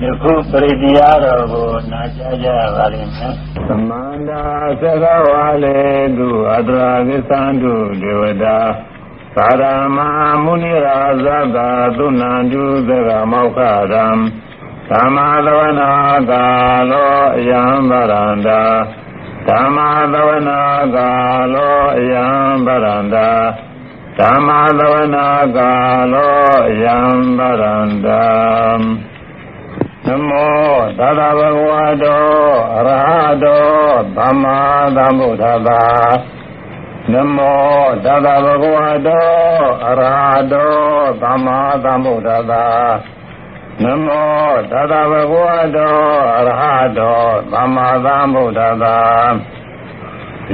ယခုပရိဒီယာတော်ကိုနာကြားကြပါလိမ့်မယ်။သမန္တာသက္ကဝါလေတုအတရာကိသံတုဒေဝတာသာရမမုနိရာဇဂသုဏံတုသက္ကမောက္ခရံသမ္မာသဝနာကာလောအယံဗရန္တာသမ္မာသဝနာကာလောအယံဗရန္တာသမ္မာသဝနာကာလောအယံဗရန္တာနမောသတ္တဗုဒ္ဓတောအရဟတောသမ္မာသမ္ဗုဒ္ဓသာနမောသတ္တဗုဒ္ဓတောအရဟတောသမ္မာသမ္ဗုဒ္ဓသာနမောသတ္တဗုဒ္ဓတောအရဟတောသမ္မာသမ္ဗုဒ္ဓသာ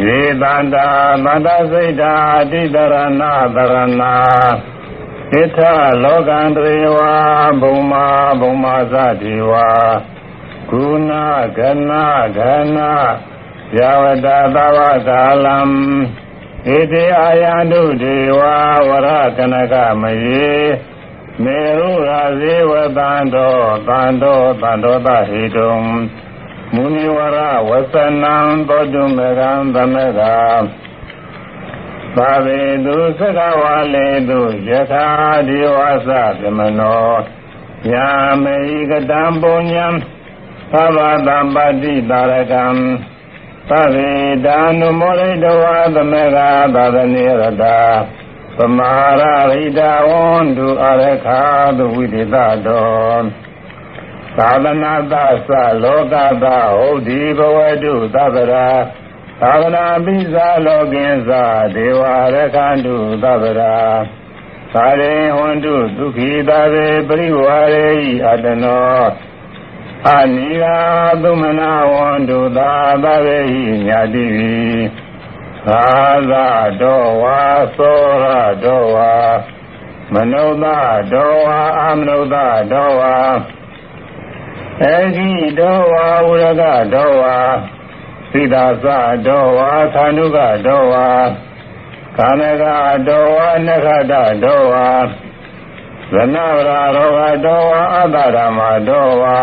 ယေတန္တာသတ္တစိတ်တာအတိတရဏသရဏဣထလောကံတရေဝဘုံမာသတိဝါကုဏဂဏယဝတသဝကာလံဣတိအာယန္တုဒေဝဝရကနကမယေမေရုရာဇေဝတံတောသဟိတုံမုနိဝရဝသနံသောတုမေကံသမကသာဝေတုသက္ကဝါလေတုယထာဒီဝသဗမနောယာမေကတံပုညံသဗ္ဗတံပတိတာရကံသဗေတာနုမောရိတဝါသမကသာသနေရတာပမာရရိတဝန္တုအရခာတုဝိတိတတောသာသနာသသလောကသဟုတ်ဒီဘဝတုသဗ္ဗရာသာဝနာပိဇာလောကင်းသာဒေဝရခန္တုသဗ္ဗရာသာရေဟွန်တုဒုက္ခိတာဝေပရိဝါရေဤအတနောအနိဃသုမနာဝန္တုသာသဗေဟိညာတိဝိသာသတောဝါသောရတောဝါမနုဿတောဝါအမနုဿတောဝါဧကိတောဝါဝရကတောဝါသီတာသတောဝါသန္ဓုကတောဝါကာနကတောဝါနခတတောဝါဇနဝရရောဂတောဝါအတ္တဓမ္မတောဝါ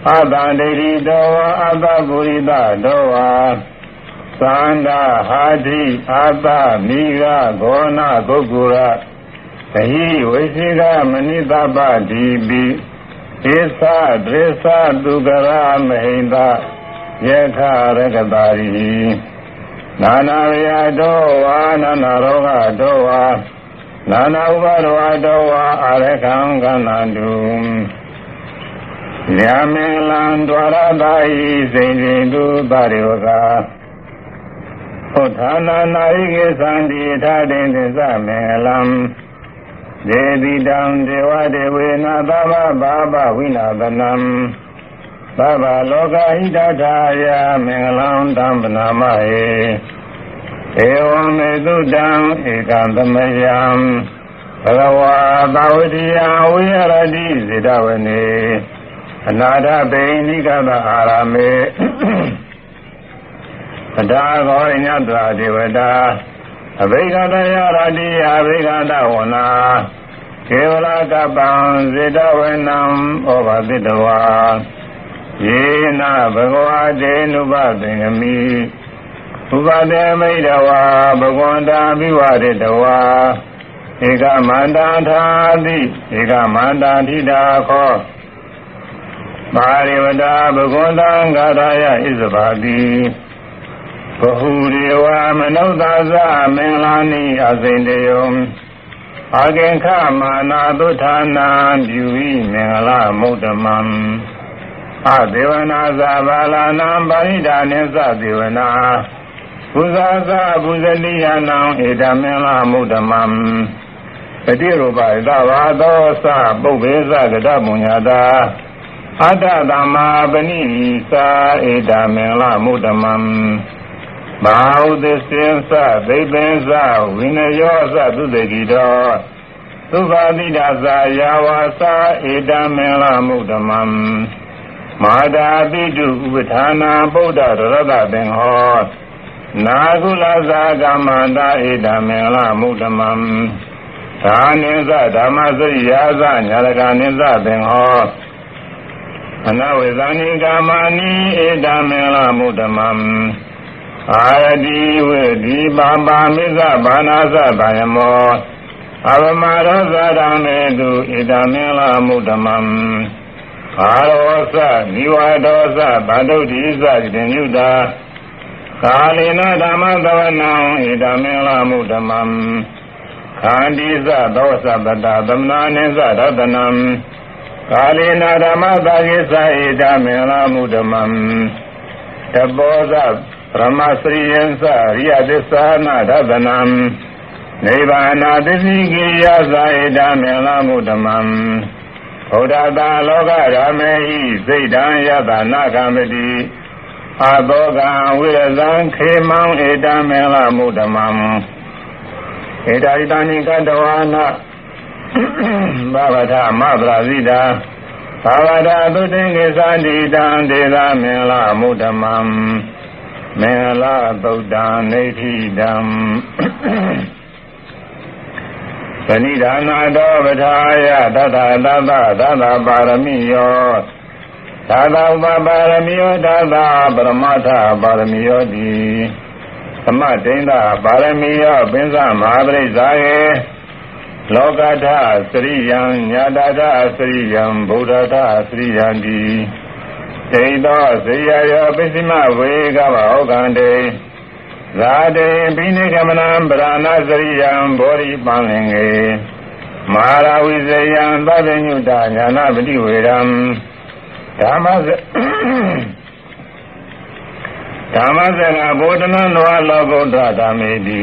အတ္တဒိဋ္ဌိတောဝါအတ္တပုရိသတောဝါသန္တာဟာတိအတ္တမိဂဂောနပုဂ္ဂုရသဟိဝိသေကမနိတပတိပိဧသဒရေသသူကရမဟိန္ဒယခရကတာရိနာနာဝယတောဝါနာနာရောဂတောဝါနာနာဥပါဒဝတောဝါအရခံကနန္တုလျာမင်္ဂလံဒွါရတာဟိစိန်ရင်တုသရေဝကဟောဌာနာနာဟိကေသန္တိထာတေသစ္စမင်္ဂလံဒေတိတံဒေဝဒေဝေနသဗ္ဗဘာဘဝိနာသနံသဗ္ဗလောကဟိတထာယမင်္ဂလံတံပနာမဟေဧဝံမေတုတံဧကံသမယံဘဂဝါသာဝတိယဝိရတိစေတဝနေအနာထဗိနိကသအာရမေအတာဂောရညတဒေဝတာအဘိဂတယရတိအဘိဂတဝနာကေဝလကပံစေတဝနံဩဘာတိတဝါယေနဘဂဝါတေနုပသင်္ကမိဥပဒေမိတဝါဘဂဝန္တာဘိဝရေတဝါဧကမန္တာထာတိဧကမန္တာထိတာခောပါရိဝတာဘဂဝန္တံဂါထာယဣဇဘာတိဘဟုရေဝမနုဿာဇမင်္ဂလာနိအစိန်တယံအာကင်ခမာနာသုဌာနံပြုဝိမင်္ဂလာမုဒ္ဓမံအဒေဝနာသဘာလနာပါဠိတာနိသဒေဝနာဘုဇာသဘုဇလိယနာဧတမင်္ဂလာမုဒ္ဓမံပတိရူပသဘာသောသပုဗ္ဗေသကတပုညတာအတ္တသမ္မာပဏိသာဧတမင်္ဂလာမုဒ္ဓမံဘာဟုသစ္စေသသိပ္ပင်္စဝိနယောသသုတေကိတောသုဘာတိဒသယာဝါသဧတမင်္ဂလာမုဒ္ဓမံမာတာပိတုဥပဌာနာဗုဒ္ဓရတသင်္ဟောနာကုလသကမ္မန္တာဧတမင်္ဂလာမုဒ္ဓမံသာနိသဓမ္မစရိယာသညာရကနိသသင်္ဟော အနဝေဇာနိကာမနိဧတမင်္ဂလမုဒ္ဓမံအာရတိဝေဒီပါပါမိစ္ဆဘာနာသဗယမောအဝမရောဇာရမေတုဧတမင်္ဂလမုဒ္ဓမံအာရောသနိဝါဒောသဗန္ဓုတိသတိညုတာကာလေနဓမ္မသဝနံဧတမင်္ဂလမုဒ္ဓမံခန္တိသသောသပတသမနာနိသရတနံကာလေနဓမ္မသာကိသဧတမင်္ဂလမုဒ္ဓမံတဘောသဗြဟ္မစရိယံသရိယသစ္စာနာဒသနံနိဗ္ဗာနာသစ္စိကိယသဧတမင်္ဂလမုဒ္ဓမံဘုဒ္ဓတာလောကရမေဟိစိတ်တံယတနာကမတိအသောကံဝိရဇံခေမံဧတမင်္ဂလမုဒ္ဓမံဧတာရိတနိကတဝါနာဘာဝထမဗရာဇိတာဘာဝထသုတေကိသန္တိတံဒေသမင်္ဂလမုဒ္ဓမံမင်္ဂလသုတ်တံနေတိတံသနိဒါနာတောပထာယသတ္တသတ္တသတ္တပါရမိယောသာသဥပပါရမိယောသာသပရမထပါရမိယောတိသမဒိဋ္ဌပါရမီယောပင်စမဟာပရိစ္ဆာယေလောကထသရိယံညာတထသရိယံဗုဒ္ဓထသရိယံတိဒိဋ္ဌောဇေယယောပစ္စမဝေကဝဩကံတေဇာတေပိနိကမနံပရဏသရိယံဘောရိပံလင်္ကေမဟာရဝိဇယံသဗ္ဗညုတညာနာပတိဝေရံဓမ္မဇကဗုဒ္ဓနာနောလောကုတ္တဓမ္မေတိ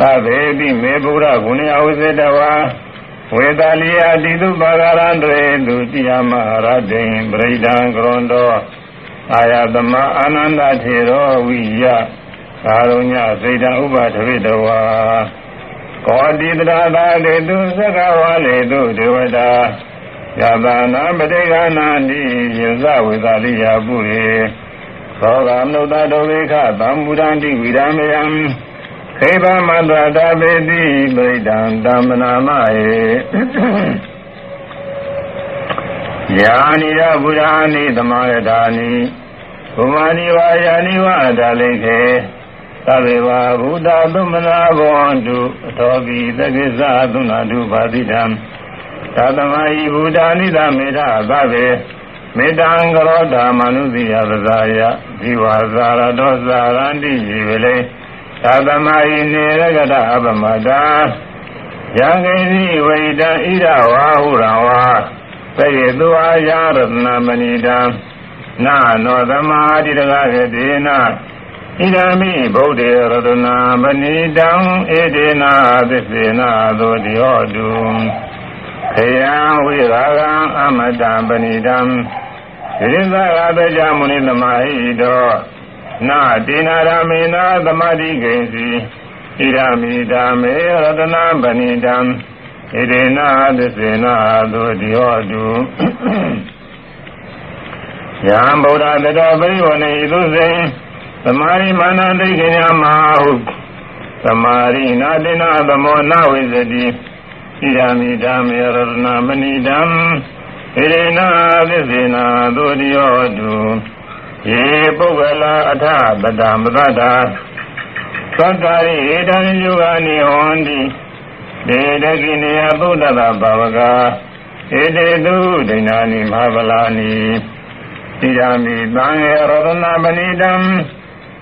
သဗ္ဗေတိမေဗုဒ္ဓဂုဏယဝိစေတဝါဝေတလိယတိတုပါဂရံတေသူတိယမဟာရတေပရိဒံကရွန်တောအာယတမအာနန္ဒထေရောဝိယသာရုညစေတံဥပထဝိတဝါကောတိတရာသာတေသူသက္ကဝါလေတုဒေဝတာယသနာပတိဃာနာတိယဇဝေတလိယပုရေသောကမနုဿဒုဝေခသံမူရန္တိဝိရမယံခေဗမန္တတာပေတိပရိဒံတမ္မနာမယေယာနိရဗုဒ္ဓာနိသမာရတာနိဘုမာနိဝါယာနိဝအတလိခေသဗ္ဗေဝဗုဒ္ဓသုမနာဘောတုအထောပိသကိစ္စသုနာတုပါတိတံသာသမဟိဗုဒ္ဓာနိသမေထသဗ္ဗေမေတ္တံကရောဓမနုသိယပဇာယဇိဝါဇာရတောဇာရန္တိယေဝလေသာသမဟိနေရကတအပမတာယံကိသိဝိတံဣဒဝါဟုရဝါသေသူအာယရတနာမဏိတံနာနောသမာတိတကကေနဣဒံမိဗုဒ္ဓေရတနာမဏိတံဧတေနာသစ္စေနာသောတိဟောတုခေယံဝိရာဂံအမတံပဏိတံဣရိသဂတကြမုနိသမာဟိတောနာတိနာရမေနာသမတိကိဉ္စီဣရမိဓမ္မေရတနာပဏိတံဣရေနာသစ္စေနာသောတိဟောတုယံဗုဒ္ဓတတောပရိဝဏိသုစေသမာရိမာနတိကိညာမဟုသမာရိနာတိနာသမောနဝိဇတိဣရမိဓမ္မေရတနာပဏိတံဣရေနာသစ္စေနာသောတိဟောတုယေပုဂ္ဂလာအထပတမတ္တာသတ္တာရိဧတံယုဂာနိဟောတိဒေတကိနေယသုဒ္ဓတဘာဝကာဧတေတုဒိဏာနိမဟာဗလာနိဣရမိသံဃေရတနာပဏိတံဣ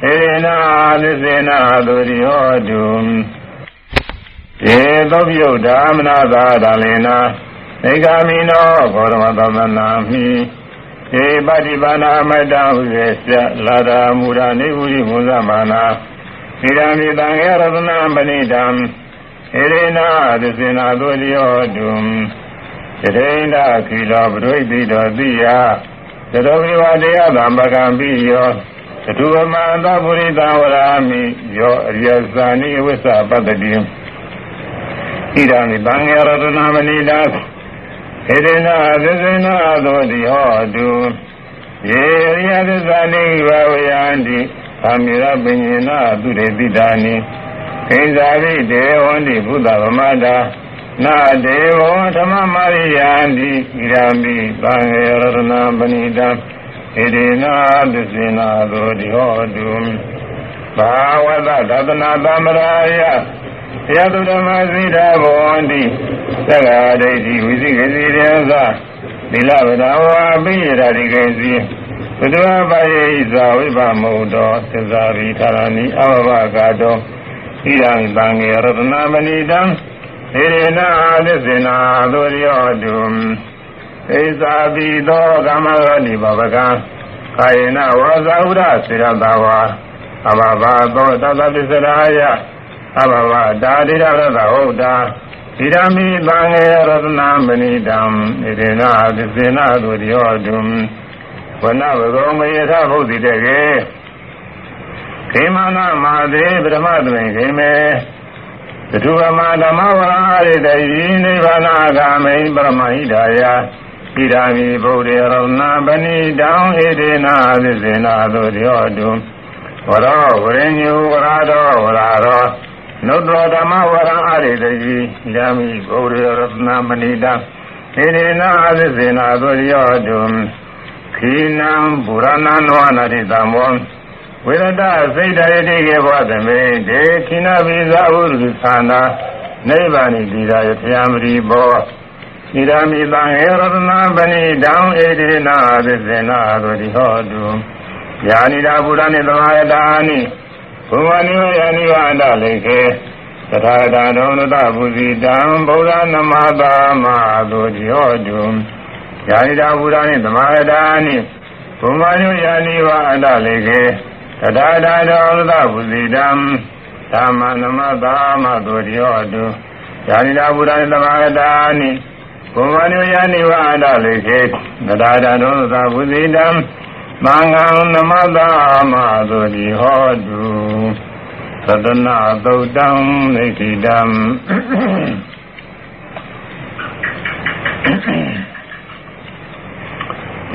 ရေနာသစ္စေနာသောတိဟောတုယေသောပြုတ်ဓမ္မနာသာဒလေနာဧကမိနောဘောရမသမနာမိဧပတိပါဏာမတ္တဟုစေသလာတာမူရာနေဟုရိမုဇမာနာဣရမိတံဃေရတနာပဏိတံဣရေနာသစ္စေနာသောတိဟောတုတရေန္ဒခိလောပရိသိတောတိယသတောဝိဝတေယသမ္ပကံပိယောသတုဝမန္တပုရိသဝရာမိယောအရိယဇာနိဝိသပတ္တိဣရမိတံဃေရတနာပဏိတံဣရေနာသစ္စေနာသောတိဟောတုယေရိယသစ္စာနိဝဝယန္တိသမေရပညေနသုရေတိတာနိကိဉ္စာရိဒေဝန္တိဘုဒ္ဓဗမတာ နာဒေဝဓမ္မမာရိယာတိဣရမိသံဃေရတနာပဏိတံဣတိနာသစ္စေနာသောတိဟောတုဘာဝတသတနာသမရာယယတုဓမ္မစိတဘောန္တိသက္ကာဒိဋ္ဌိဝိသိကိစီရေသသီလဝဒဝါပိယရာတိကိစီဘုဒ္ဓဘာယေဣဇာဝိဗမုဒ္ဒောသစ္စာရိထာရဏိအဝဘဂတောဣရံသံဃေရတနာမဏိတံဣရေနာသစ္စေနာသောရိယောတုဣဇာပိသောကာမဂတိဘဝကံကာယေနဝါဇာဥဒစေရတဝါအဘဘာသောတသပစ္စရာယအဘဝတာတိရရတဟုတ်တာဣရမိသံဃေရတနာမဏိတံဣရေနာသစ္စေနာသောရိယောတုဝနဘဂောမယထဘုဒ္ဓိတေကေခေမနာမာသေပရမသမိန်ခေမေသတုဝမဓမ္မဝရဟရိတယိနိဗ္ဗာနဂာမိပရမဟိတာယဣဒာမိဗုဒ္ဓေရဏပဏိတံဣဒေနာသစ္စေနာသောတိဟောတုဝရောဝရိညုဝရတောဝရရောနုတ္တဓမ္မဝရဟရိတယိဣဒာမိဗုဒ္ဓေရဏပဏိတံဣဒေနာသစ္စေနာသောတိဟောတုခိနံပုရဏနောနာတိတံမောဝေရတစိတ်တရတိကေဘောသမေတေခိနပိဇာဝုရုသနာနိဗ္ဗာနိတိရာယထယံပရိဘောဣဒာမိသံဃေရတနာပဏိတံဣတိနာသစ္စေနာသောတိဟောတုယာနိတာပုရဏိသမာယတာနိဘုဝနိဝယနိဝန္တလေခေသထာတာဒုံနတပုဇိတံဗုဒ္ဓနမတာမသောတိဟောတုယာနိတာပုရဏိသမာယတာနိဘုဝနိဝယနိဝန္တလေခေသထာတာဒုံနတပုဇိတံဓမ္မနမတာမသောတိဟောတုယာနိတာပုရဏိသမာယတာနိဘုဝနိဝယနိဝန္တလေခေသထာတာဒုံနတပုဇိတံသံဃံနမတာမသောတိဟောတုသတနာသုတ်တံနိဋ္ဌိတံ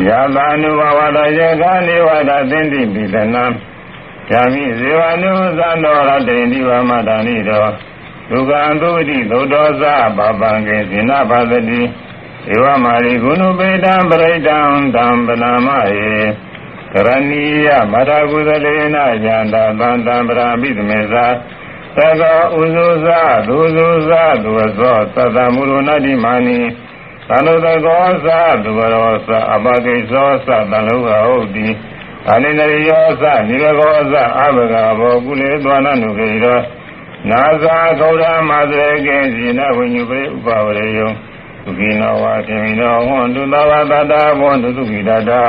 ယသာနုဘဝတယေကနိဝဒသင်္တိပိသနံယမိဇေဝနုသံတော်ရတေနိဝမတဏိတောဒုက္ခံသုတိသုတ္တောသပပံကေဇိနဘာသတိဧဝမာရိဂုဏုပေတံပရိတံဓမ္ပနာမယေကရဏီယမထာကုသလေနယန္တာသံတံပရာမိသမေသာသကောဥဇုဇသုဇုဇသုဝဇောသတ္တမုရုဏတိမာနိသနုတကောသသုဝရောသအပကိသောသတံလောဟဟုတ်တိအနိနရိယောသနိရကောသအဘဂဘောကုလေသောနနုခေရောနာဇာဂௌရမသရေကေဇိနဝိညုပေဥပဝရေယောသုခိနောဝါတေမိနောဟွန်တုသဝတတဘောတုသုခိတတာ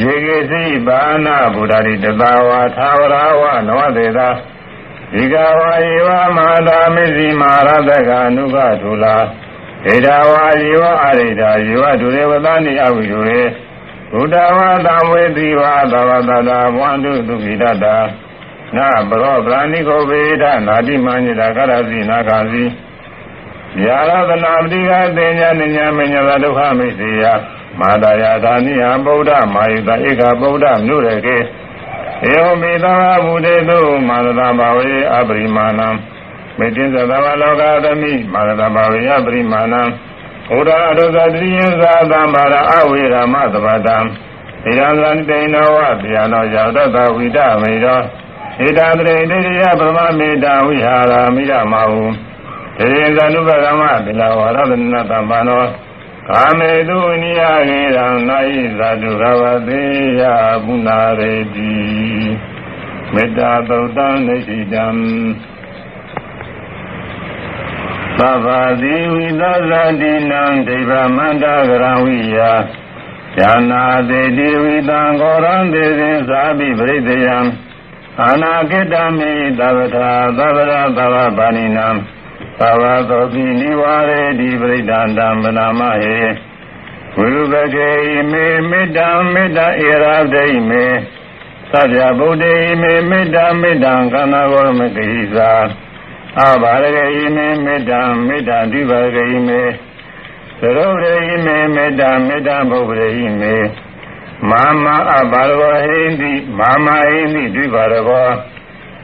ယေကေစီဘာနာဗုဒ္ဓရိတသဝါသာဝရဝနောတေသာဒီကဝါယေဝမဟာတာမေဇိမာရတကအနုကထူလာဧဒဝါယေဝအရိဒာယေဝဒုရေဝသနိအဝိဒုရေဘုဒ္ဓဝါသံဝေတိဝါသဝတတာဘဝန္တုသုခိတတာနာပရောဗာဏိကိုဗေဒနာတိမညတာကရစီနာခာစီယာရသနာပတိကသေညာနိညာမညတာဒုက္ခမိစေယမာတာယာသာနိယဗုဒ္ဓမာယုတဧကဗုဒ္ဓမနုရကေဧဝမေသဝဗုဒေတုမာနတာဘာဝေအပရိမာဏံမေတ္တင်သတဝလောကသမိမာနတာဘာဝေအပရိမာဏံဘုဒ္ဓအထုဇတရိယသာသံဘာရအဝေရမသဗ္ဗတံဣရံသံတေနောဝဗျာနောယောတတဝိတမေရောဣဒံတရေတေယပရမမေတ္တာဝိဟာရမိရမဟုတေယံသနုပကမတိလဝရဒနတမနောကာမေတုနိယခေရံနာယိသတုရဝသေယပုနာရေတိမေတ္တာသုတ်တံနိဋ္ဌိတံသဗ္ဗသီဝိသဇတိနံဒိဗ္ဗမန္တဂရံဝိယဉာဏသေတိဝိတံဂောရံသေဇင်သာပိပရိသေယံအာနာကိတမိသဗ္ဗထာသဗ္ဗရသဗ္ဗပါဏိနံသဗ္ဗသောပိနိဝါရေတိပရိဒန္တံဗနာမဟေဝိရုပကေမေမေတ္တံမေတ္တဧရာဒိမေသဗ္ဗဗုဒ္ဓေမေမေတ္တမေတ္တံကန္နာဂောမကိသာအဘာရကေမေမေတ္တမေတ္တဒိဗရကေမေသရောရေမေမေတ္တမေတ္တဘုဗရေမေမာမအဘာရောဟိန္တိမာမဟိန္တိဒိဗရကော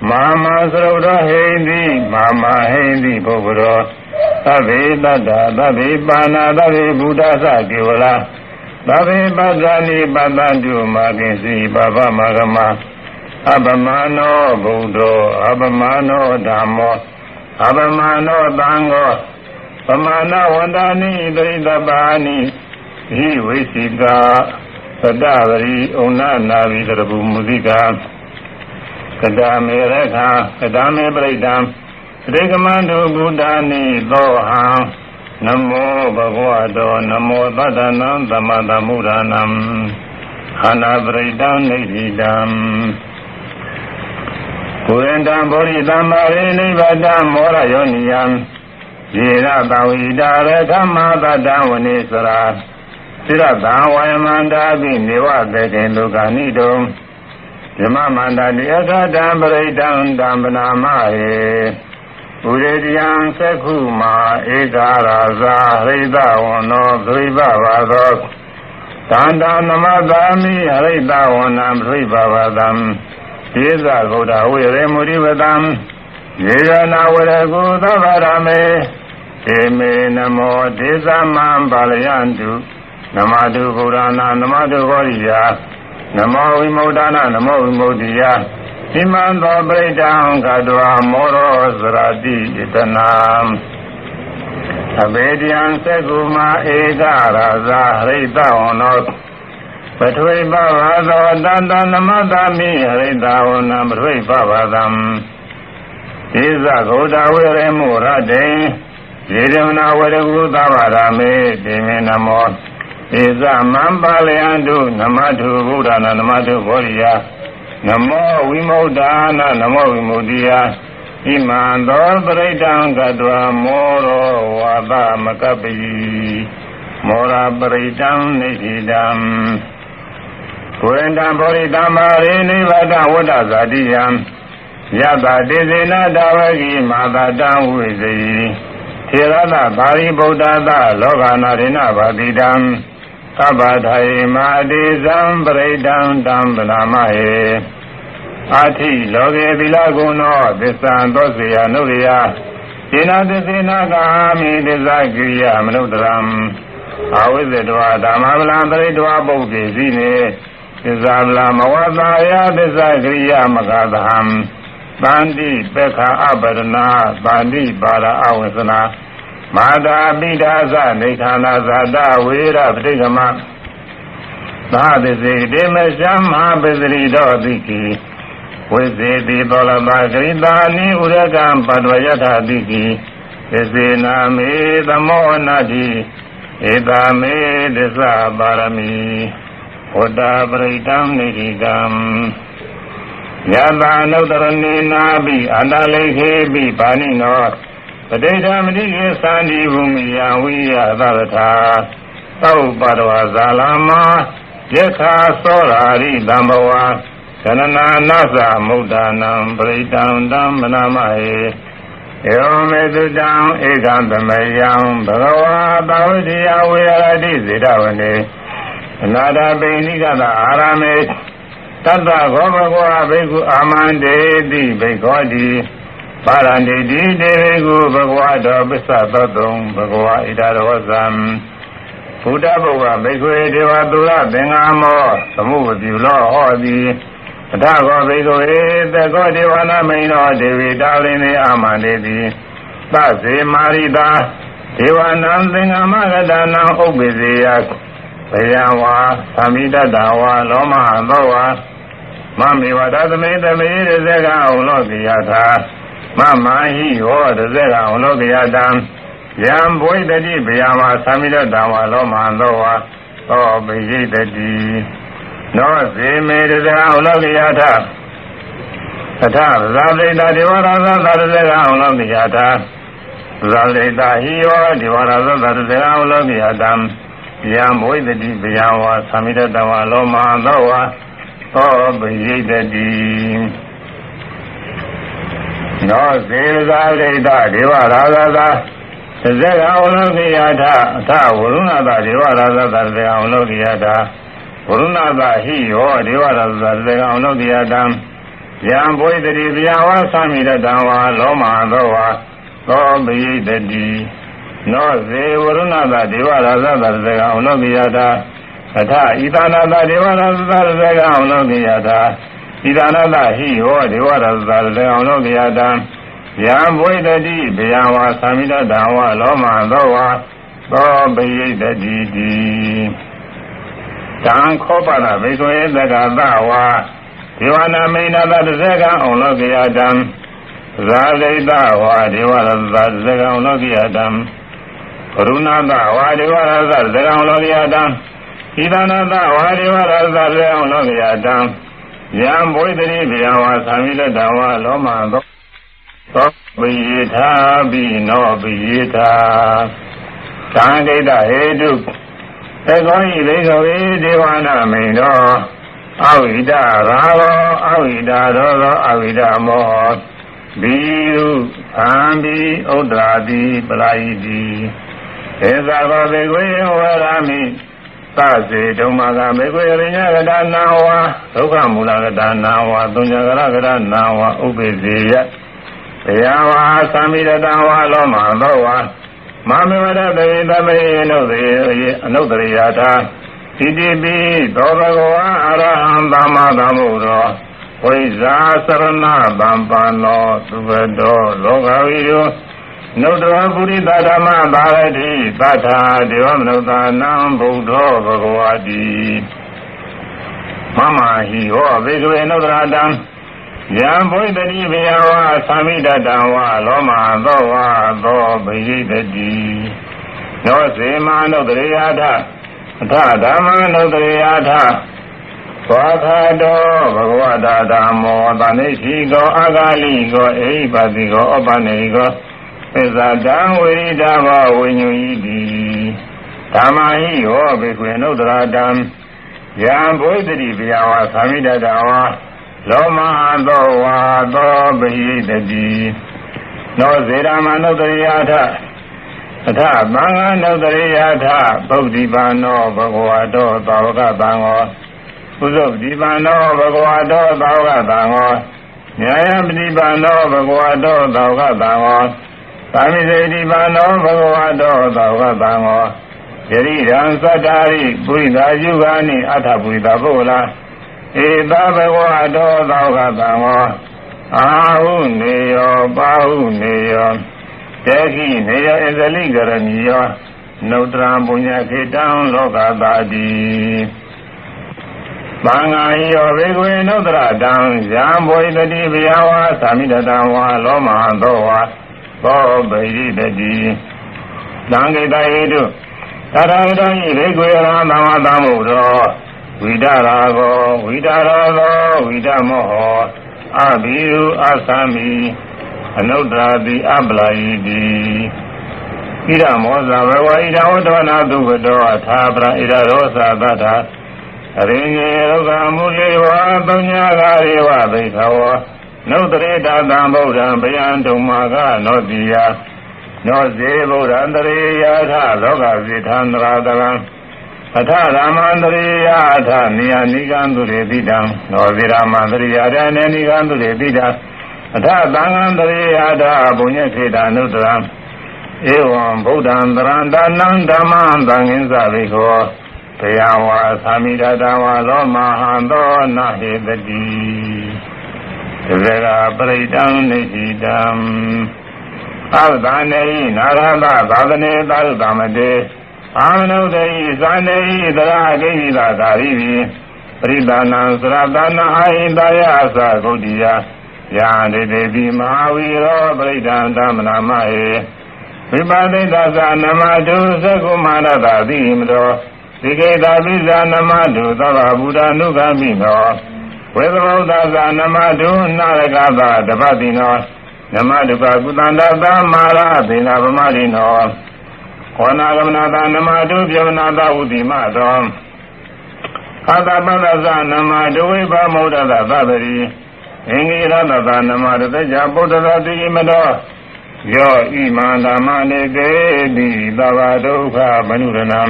မာမသရုဒ္ဓဟိန္တိမာမဟိန္တိဘုဗရော သဗ္ဗေတတ္တသဗ္ဗေပါဏာသဗ္ဗေဘုဒ္ဓသကေဝလာသဗ္ဗေပတ္တနိပတ္တတုမာကိစီပပမဂမအပမနောဘုဒ္ဓောအပမနောဓမ္မောအပမနောသံဃောပမာဏဝန္တာနိတိတပါဏိဟိဝိသိကာသတ္တဝရီဩနာနာဝိတရပုမုသိကာကတမေရခာကတမေပရိဒံတေကမန္တုဘုဒ္ဓာနိသောဟံနမောဘဂဝတောနမောသတ္တနံသမတမုဒ္ဒနံခန္ဓာပရိဒံနေတိတံကိုရန္တံဘောရိသမ္မာရိနိဗ္ဗတံမောရယောနိယံယေရတဝိတာရကမသတ္တဝနေစရာစိရတံဝယမန္တာပိနေဝသေကေလောကနိတုံဓမ္မမန္တတိအခတံပရိဒံတံပနာမဟေဥရေတယံသက္ခုမာဧကာရာဇာဟရိတဝနောသရိပဘာသောတန္တနမသာမိဟရိတဝနံသရိပဘာသံဒေသဂௌဒဝေရေမုရိဝတံယေရနာဝရကုသဗ္ဗရမေဧမေနမောဒေသမံပါလယန္တုနမတုဗုဒ္ဓနာနမတုဟောရိယာနမောဝိမု ddha နာနမောဝိမု ddhi ယဣမံသောပရိဒံကတဝမောရောစရတိဣတနာအဘေဒယံသက္ကုမာဧကရာဇာဟရိတဝနောပထွေပဘာသောတန္တနမတမိဟရိတဝနံပထွေပဘာသံဒေသဂௌဒဝေရေမုရတေယေရမနာဝရကုသဗ္ဗရာမေတေမေနမောဧသမံပါလယန္တုနမတုဗုဒ္ဓနာနမတုဘောရိယနမောဝိမု ddha နာနမောဝိမု ddhi ယဣမံသောပရိဒံကတဝမောရောဝါသမကပ္ပိမောရပရိဒံနိတိတံကိုရန္တံဘောရိသမ္မာရိနိဗ္ဗတဝတ္တဇာတိယံယတတေဇေနတဝကိမာတတံဝိဇိထေရတပါရိဗုဒ္ဓသလောကနာရိဏဘာတိတံသဗ္ဗထာယမာတိဇံပရိဒံတံဗလာမဟေအာထိလောကေသီလဂုဏောသစ္ဆံသောစေယနုရိယသေနသစ္စေနကာမိသစ္စာကိရိယမနုဿရံအဝိဇ္ဇတဝဓမ္မဗလံပရိတဝပုဂ္ဂိစီနေသစ္စာဗလမဝသာယသစ္စာကိရိယမဂသဟံသန္တိပက္ခအပရဏသန္တိပါရအဝိသနာမာတာပိဒါသနေဌာနာဇာတဝေရပဋိကမသာသစေတေမရှမဟာပစ္စရိတောတိကိဝိသေတိသောလဘဂရိတာနိဥရကံပတ္တဝယထာတိကိသစေနာမေသမောနာတိဧတာမေသစ္စာပါရမီဝတ္တပရိတံနိတိကံယတာနုတရဏေနာပိအန္တလိခေပိပါဏိနောပဋိဌာမတိကေသန္တိဘုမိယဝိယသရထာသောပတဝဇာလမယခာသောရာရိတံဘဝသနနာနာသမုဒ္ဒနာပရိတံတံမနာမဟေဧဝမေတုတံဧကံသမယံဘဂဝါသာဝတိယဝေရတိဇေတဝနေအနာဒပိဏိကတအာရမေတတ္တဂောဘဂဝါဘိက္ခုအာမန္တေတိဘိက္ခောတိပါရန္တိတိတေဘိက္ခုဘဂဝါတောပစ္စသောတုံဘဂဝါဣဒရောဇံဘုဒ္ဓဘုရားဘိက္ခွေဒေဝသူရသင်္ဃမောသမုပတိလောဟောတိအထကောဘိက္ခွေသကောဒေဝနာမိန်တော်ဒေဝီတာလင်းနေအာမန္တေတိသစေမာရိတာဒေဝနံသင်္ဃမဂတနံဥပ္ပေစေယဘယံဝါသမိတတဝါလောမသောဝါမမေဝတသမေသမေရဇကံလောကိယထာမမဟိဟောရဇကံလောကိယတံယံဘွိတတိဘယံဝါသမိတတဝါလောမသောဝါသောပိယိတတိနောဇေမေရဇကံလောကိယထာအထဇာတိတာဒေဝရသသရဇကံလောကိယထာဇာတိတာဟိယောဒေဝရသသရဇကံလောကိယတံယံဘဝိတတိဘယံဝါသမိတတဝါလောမသောဝါသောပိယိတတိနောစေဇာတိတဒေဝရာဇသာသဇကံလောကိယထအထဝရုဏတဒေဝရာဇသာသဇကံလောကိယထဝရုဏတဟိယောဒေဝရာဇသာသဇကံလောကိယတံယံဘဝိတတိဘယံဝါသမိတတဝါလောမသောဝါသ သောပိယိတတိနောဇေဝရုဏသဒေဝရာဇသရဇကံလောကိယတာအထဣသနာတဒေဝရာဇသရဇကံလောကိယတာဣသနာတဟိဟောဒေဝရာဇသရဇကံလောကိယတာယံဘွေတတိဘယံဝါသမိတတံဝလောမသောဝါသောပိယိတတိတိတံခောပဒဘေကွေသကသဝါဒေဝနာမိဏတတဇကံအောင်လောကိယတံဇာလိတဝါဒေဝရသဇကံလောကိယတံကရုဏတဝါဒေဝရသဇကံလောကိယတံဣဒနာတဝါဒေဝရသဇကံလောကိယတံယံဘွေတတိဗျာဝါသံမိတတဝါလောမသောသောပိယေထာပိနောပိယေထာသံဂိတဟေတုသကောဤဘိကဝေဒေဝနာမိန်တော်အဝိဒရာဂောအဝိဒရောဂောအဝိဒမောဘီရုသံဘီဥဒ္ဒရာတိပလာယိတိဧသဘောဘေကွေဝရမိသစေဓမ္မကဘေကွေရိညကတနာဝါဒုက္ခမူလကတနာဝါသုညကရကတနာဝါဥပိသေယဘယဝါသံမိတတံဝါလောမသောဝါမမေဝရတေသမေနုသေအနုတရိယထာဣတိပိသောဘဂဝါအရဟံသမ္မာသမ္ဗုဒ္ဓောဝိဇာသရဏဗံပန္နောသုဘတောလောကဝိရောနုတ္တရပုရိသဓမ္မသာရတိသတ္ထာဒေဝမနုဿာနံဗုဒ္ဓောဘဂဝါတိမမဟိဟောဘေကဝေနုတ္တရာတံယံဘွေတတိဘယဝါသံမိတတံဝါလောမသောဝါသောပိယိတတိနောစေမနုတ္တရိယာထအထဓမ္မနုတ္တရိယာထသောခတောဘဂဝတာဓမ္မောတဏိရှိကောအာဂါလိကောအိပတိကောဩပနေကောသစ္စာတံဝိရိဒဘောဝိညုဤတိဓမ္မဟိဟောဘေကွေနုတ္တရာတံယံဘွေတတိဘယဝါသံမိတတံဝါလောမသောဝါသောပိယိတတိနောဇေရမနုတ္တရိယာထအထသံဃာနုတ္တရိယာထဗုဒ္ဓိပါနောဘဂဝတောသာဝကသံဃောပုဇ္ဇပတိပါနောဘဂဝတောသာဝကသံဃောညာယပတိပါနောဘဂဝတောသာဝကသံဃောသာမိစေတိပါနောဘဂဝတောသာဝကသံဃောယရိရံသတ္တာရိပုရိသယုဂာနိအထပုရိသဘုလားဧသဘဂဝတောသာဝကသံဃောအာဟုနေယောပါဟုနေယောတေခိနေယောဣဇလိကရဏီယောနုတ္တရံပုညခေတံလောကသာတိသံဃာဟိယောဘေကွေနုတ္တရတံယံဘွေတတိဘယဝါသမိတတံဝါလောမသောဝါသောပိယိတတိသံဃိတဟေတုသရဟတံဤဘေကွေရဟံသမ္မာသမ္ဗုဒ္ဓောဝိဒရာဂောဝိဒရာသောဝိဒမောဟောအဘိရုအသံမိအနုတ္တရာတိအပလာယိတိဣဒမောဇဘဝဣဒဝတ္တနာသုဘတောအထာပရဣဒရောသသတ္ထာအရိညေရောဂမူလေဝါပညာဂာရေဝဘိခဝောနုတ္တရေတသံဗုဒ္ဓံဗျံတုံမာကနောတိယနောဇေဗုဒ္ဓံတရေယာထလောကဇိထံတရာတံအထရာမန္တရိယအထနိယနိကံသူရေတိတံနောဇေရမန္တရိယရဏေနိကံသူရေတိတံအထသံဃံတရေယထဘုညခေတနုတ္တရံဧဝံဗုဒ္ဓံတရံတနံဓမ္မံသံဃင်္စဘိခောဘယဝါသမိတတဝါလောမဟံသောနဟေတတိသဗ္ဗရာပရိတံနိဟိတံအဝဒနေနာရတသာသနေသာရုတမတေအာမနုတေဇာနေသရဂိရိသာသာရိပိပရိဒါနံသရတနာအာဟိတယအသဂုတ်တိယယာတိတေတိမဟာဝီရောပရိဒံဓမ္မနာမဟေဝိပါတိသသနမတုသကုမာရတတိမတောဒီကေတာပိဇာနမတုသဗ္ဗဗုဒ္ဓ ानु ဂာမိနောဝေသဗုဒ္ဓဇာနမတုနာရကသတပတိနောနမတုကကုသန္တသမာရသေနာပမတိနောခောနာဂမနာသနမတုပြေဝနာသဝုတိမသောခသပတ္တဇာနမတုဝိပမௌဒသသဗ္ဗရိအင်္ဂိရတသနမတတေဇာပုတ္တရတိမတောယောဣမန္တမနေကေတိသဗ္ဗဒုက္ခမနုရဏံ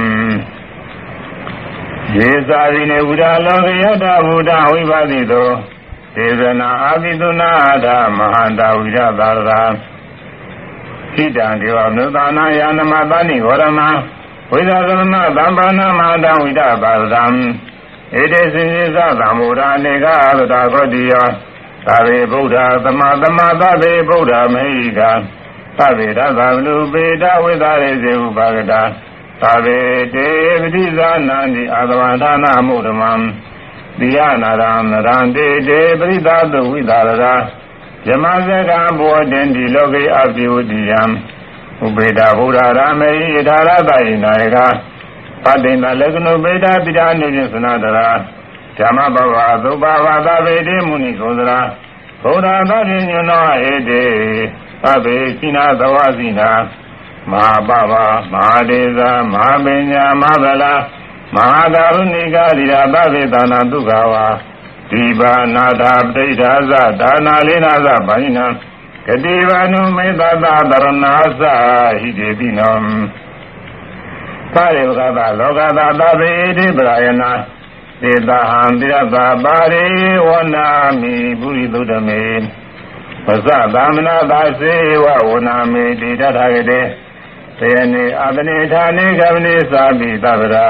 ယေသာရိနေဝုဒ္ဓလောကယတဗုဒ္ဓဝိပါတိတောဒေသနာအာပိတုနာအထမဟာန္တဝိရသာရဣ ိတံဒေဝမနုဿာနာယနမသနိဝရမဝိဇာသမဏသံပါဏမဟာတံဝိဒပါဒံဧတေစင်စေသသံမုဒ္ဒအနေကသတ္တဂောတိယောသာဝေဗုဒ္ဓသမသဗ္ဗေဗုဒ္ဓမေဟိကသဗ္ဗေရသဗ္ဗလူပေတဝိသရေစေဥပါကတာသဗ္ဗေတေပတိဇာနန္တိအာသဝန္ဒနာမုဒ္ဓမံတိယနာရံနရံတေတေပရိသတုဝိသရရာယမဇကံဘောတင်ဒီလောကေအပိဝတိယံဥပေတဗုဒ္ဓရာမေယထာရတယိနာယကပတိန္တလက္ခဏုပေတပိဋာနုပြသနာတရာဓမ္မဘဝသုဘဝသဗ္ဗေတေမုနိဂောသရာဘုရားသတိညနောဧတေသဗ္ဗေစိနာသဝစိနာမဟာပဗမဟာဒေဇာမဟာပညာမဟာဗလာမဟာကရုဏိကာရိယာသဗ္ဗေသနာဒုက္ခဝါဒီဘာနာတာပဋိဌာသဒါနာလေးနာသဘာညိနံကတိဝနုမေတ္တသတရဏာသဟိတေတိနောသာရေဝကသလောကသသဗ္ဗေတိပရာယနာသေတဟံတိရသပါရိဝနာမိပုရိသုဒ္ဓမေဝဇသမနာသာစေဝဝနာမေတိတထာဂတေသေနေအတနေဌာနေကဗနေသာပိသဗ္ဗရာ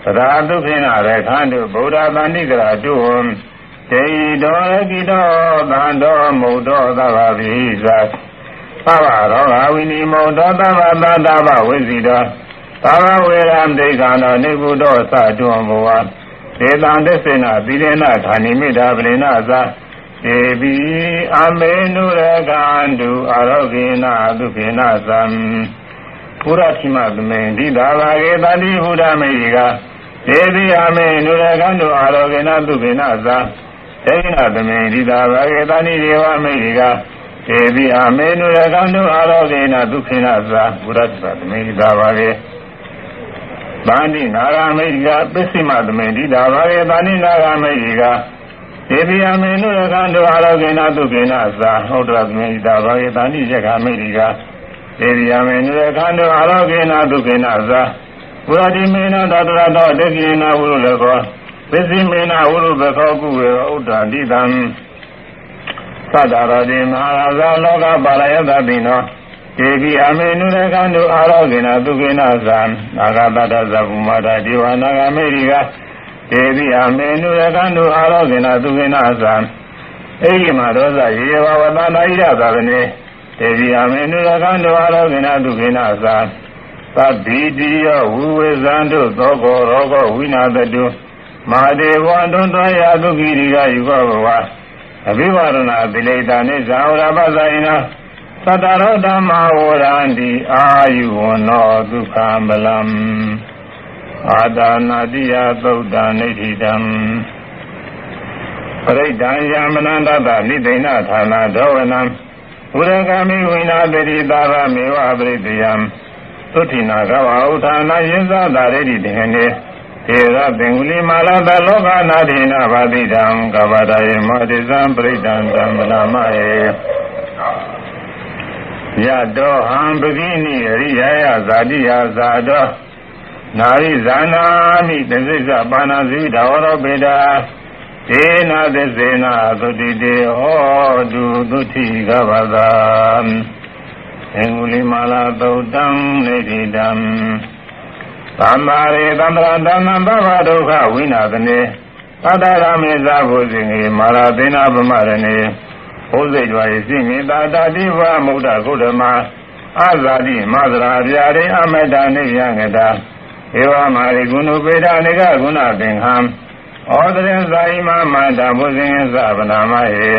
သရာဒုက္ခိနရခန္တုဗုဒ္ဓဗန္တိကရာတုဝံတေယိတောကိတောသံတော်မုဒ္ဒောသဗ္ဗဗိသသဗ္ဗရောဂဝိနိမုဒ္ဒောသဗ္ဗသတ္တဗဝိစီတောသဗ္ဗဝေရံဒိဋ္ဌာနောနိဗ္ဗုတောသတုံဘောဒေတံသစ္စေနသီရေနဌာနိမိတာပရိဏသာေပိအမေနုရကန္တုအာရောဂေနဒုခေနသံပုရတိမသမေဒိတာဘာဂေတတိဘုဒ္ဓမေယိကဒေတိအမေနုရကန္တုအာရောဂေနဒုခေနသံဒေနသမေဒိတာဘာဂေတတိဒေဝမေယိကဒေတိအမေနုရကန္တုအာရောဂေနဒုခေနသံပုရတိမသမေဒိတာဘာဂေဗန္တိနာဂမေယိကပစ္စည်းမသမေဒိတာဘာဂေဗန္တိနာဂမေယိကဒေဝိယမေနုရကန္တုအာရောဂေနသုကေနသာဟုတ်တော်မေဣတာဘာယေတဏိယက္ခမေတိကဒေဝိယမေနုရကန္တုအာရောဂေနသုကေနသာဝရတိမေနတတရတောတေကိနဝုရုလကောပစ္စည်းမေနဝုရုဘခောကုဝေဥဒ္ဒတိတံသတ္တရတိမဟာရာဇလောကပါလယတတိနောဒေဝိယမေနုရကန္တုအာရောဂေနသုကေနသာနာဂတတသဗ္ဗမတာဒေဝနာဂမေတိကဒေဝိအမေနုရကန္တုအာရောဂေနသုခေနသံဧကိမရောဇယေဝဝတနာဣရသဗနေဒေဝိအမေနုရကန္တုအာရောဂေနသုခေနသံသဗ္ဗိတိယောဝိဝေဇန္တုသောကောရောဂောဝိနာတတုမဟာဒေဝံတွန်တော်ရာသုခိရိကယူကောဘဝအဘိဝရဏတိလေတာနိဇာဝရပဇာယနာသတ္တရောဓမ္မဝရန္တိအာယုဝနောဒုက္ခမလံအာဒါနာတိယသုတ်တံနိဋ္ဌိတံပရိဒံယမနန္တတနိသိဏဌာနဒေဝနံဘုရဂမိဝိနာတိသာရမေဝပရိတယံသုတိနာကဝဥထာနာယင်းသာတာရိတိတေနေဒေရသင်္ဂုလိမာလာတလောကနာတိနာဘာတိတံကဗ္ဗဒယေမောတိဇံပရိဒံတံမနာမယေယတောဟံပကိနိအရိယယဇာတိယဇာတောနာရိဇာနာမိသစ္စာပါဏာဇိဒါဝရောပေတာဒေနာသစ္စေနာသုတိတေဟောတုသုတိကဗ္ဗသာသင်္ဂုလိမာလာသုတ်တံနေတိတံသမ္မာရေသံဃာတဏ္ဍဘဝဒုက္ခဝိနာသနေသတ္တရမေဇာဘုဇင်ေမာရာသေနာပမရဏေဘုဇိတ်ဝါယစိမေတာတာတိဝမုဒ္ဒဂုဓမအာဇာတိမသရာဗျာရေအမတနိယံကတာဧဝမာရိဂုဏုပေဒနေကဂုဏသင်္ဟံဩတရင်ဇာယိမမန္တဘုဇင်သဗ္ဗနာမယေ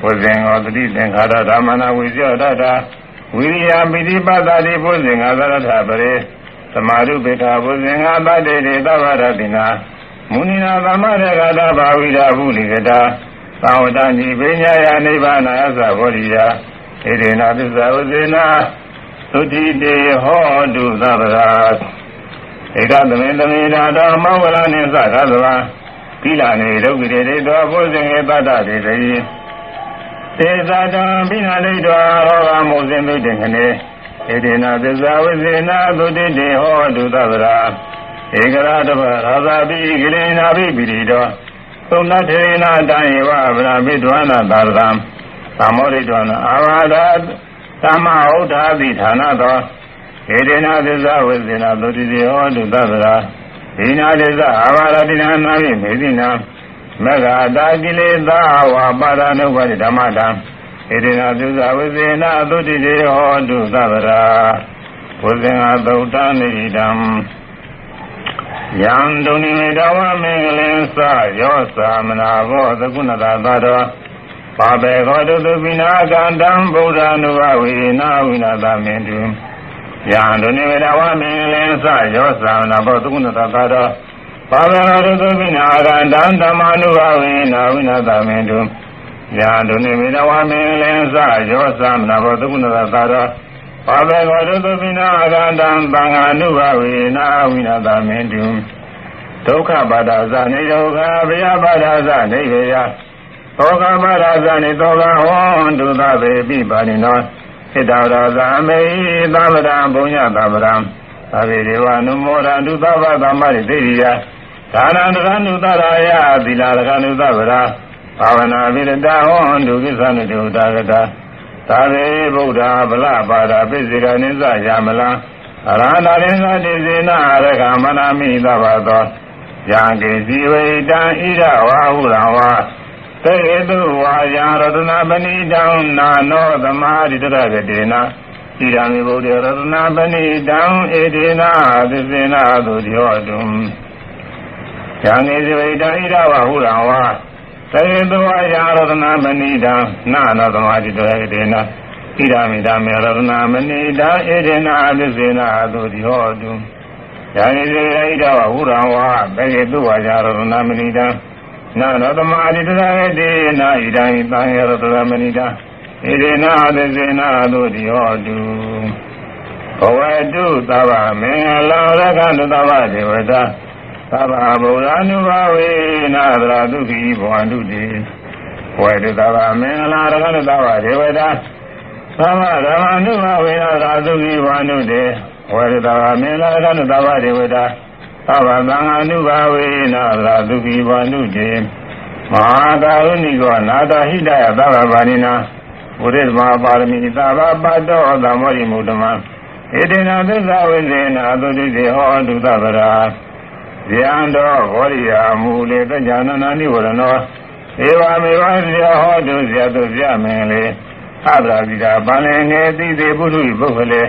ဘုဇင်ဩတတိသင်္ခါရဓမ္မနာဝိဇ္ဇတတဝိရိယပိတိပတ္တိဘုဇင်ငါသရထပရေသမာဓုပေထဘုဇင်ငါတတေတေသဗ္ဗရတိနာမုနိနာသမရဂတာဘာဝိဒဗုလိကတာသာဝတ္တဉ္ပိညာယနိဗ္ဗာနယသဘောရိယဣရေနာသစ္စာဝဇေနာသုတိတေဟောတုသဗ္ဗရာဧကသမေသမေနာတော်မောဝရနိသကသဝကိလနေဒုက္ခိတေတောဘုဇင်ေတတ္တတေတိသေဇာတံပိနာလိတောရောဂမုဇင်တုတေခနေဣရေနာသစ္စာဝဇေနာသုတိတေဟောတုသဗ္ဗရာဧကရာတဗရာဇာပိကိလေနာပိပိရိတောသုဏထေနာတံဧဝဗရာမိဒဝနာသာရံသမောရိတောနာအာဝါဒ သမ္မာဥဒ္ဓာတိဌာနသောဧတေနသစ္စာဝိသေနသုတိတိဟောတုသဗ္ဗရာဒီနာသစ္စာအာဘာရတိနာနာမိမေတိနာမဂ္ဂတာကိလေသာဝါပါဒနုပါတိဓမ္မတံဧတေနသစ္စာဝိသေနသုတိတိဟောတုသဗ္ဗရာဝဇင်္ဂသုတ္တနိဒံယံဒုန်ိမေတဝမင်္ဂလင်္စယောသမနာဘောသကုဏတသာတော်ပါဘေခောတုသုပိနာကံတံဗုဒ္ဓ ानु ဘဝေနာဝိနာသမင်တုယံဒုန်ိမေတဝမင်္ဂလင်္စယောသမနာဘောသကုဏတသာတော်ပါဘေခောတုသုပိနာကံတံဓမ္မာနုဘဝေနာဝိနာသမင်တုယံဒုန်ိမေတဝမင်္ဂလင်္စယောသမနာဘောသကုဏတသာတော်ပါဘေခောတုသုပိနာကံတံသံဃာနုဘဝေနာဝိနာသမင်တုဒုက္ခပါဒဇာနေဒုက္ခဗျာပါဒဇာနေဗျာသောကပါဒဇာနေသောကဟောတုသဗ္ဗေပိပါဏိနောဣတ္တရောဇာမေသဗ္ဗရံဘုံညသဗ္ဗရံသဗ္ဗေဒေဝနုမောရတုသဗ္ဗသမ္မာရိသေရိယဒါနံတရဏုတရာယသီလရကနုသဗ္ဗရာဘာဝနာပိရတဟောတုကိသနုတုတာကတာသာဝေဗုဒ္ဓဗလပါဒပိစေကနိစ္စယာမလံအရဟတရိသတိစေနရကမနာမိသဗ္ဗသောယံကေဇီဝိတံဣဒဝါဟုရဝါသေတုဝါယရတနာပဏိတံနာနောသမာဓိတရကတိနာဣဒံမေဗုဒ္ဓရတနာပဏိတံဧတေနာသစ္စေနာသုတိဟောတုယံကေဇီဝိတံဣဒဝါဟုရဝါသေတုဝါယရတနာပဏိတံနာနောသမာဓိတရကတိနာဣဒံမေဓမ္မေရတနာပဏိတံဧတေနာသစ္စေနာသုတိဟောတုယံဣဒဝဟုရဝါဘေတုဝါယရတနာမဏိတံနာနောသမာဓိတရတေနာဣဒံသံယရတနာမဏိတံဣဒေနာသစ္စေနာသုတိဟောတုဘဝတုသဗ္ဗမင်္ဂလရကန္တသဗ္ဗဒေဝတာသဗ္ဗဗုဒ္ဓ ानु ဘဝေနာသရဒုက္ခိဘဝန္တုတိဘဝတုသဗ္ဗမင်္ဂလရကန္တသဗ္ဗဒေဝတာသဗ္ဗဓမ္မ ानु ဘဝေနာသရဒုက္ခိဘဝန္တုတိဝေဒတာမေလာကနုသဗ္ဗဒေဝတာသဗ္ဗသံဃာနုဘာဝေနာသရသုခိဘာနုတေမဟာကာရုဏိကောနာတဟိတယသဗ္ဗဗာနိနာဘုရိသမပါရမီသဗ္ဗပတ်တောသမောရိမုဒ္ဓမံဣတိနာသစ္စာဝိဇေနာသုတိတေဟောတုသဗ္ဗရာဇယံတော်ဘောရိယာမူလေတကြနနာနိဝရနောဧဝမေဝဇယဟောတုဇယတုဇယမင်လေအဗ္ဗရာဇိတာပန္လေငေတိတေပုထုပုဂ္ဂလေ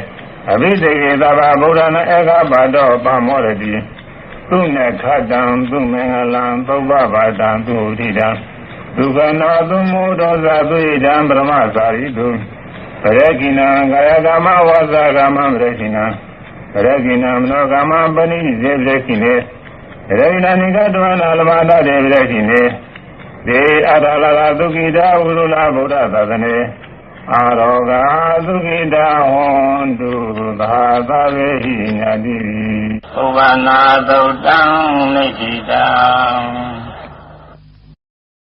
အဘိသေကေသဗ္ဗဗုဒ္ဓနာဧကပါတောပမောရတိသူနခတံသူမင်္ဂလံသုဘဘာတံသူဥဒိတံဒုက္ခနောသူမောဒောဇာသူဣဒံပရမသာရိတုပရကိနံကာယကမဝါစာကမပရကိနံပရကိနံမနောကမပဏိဇေပရကိနေရဏိနိကတဝနာလမတာတေပရကိနေဒေအရလကသုခိတာဝုရုလဗုဒ္ဓသာသနေအာရောဂာသုခိတာဟောတုသာသဝေဟိညာတိဥပနာသုတ်တံနိတိတံ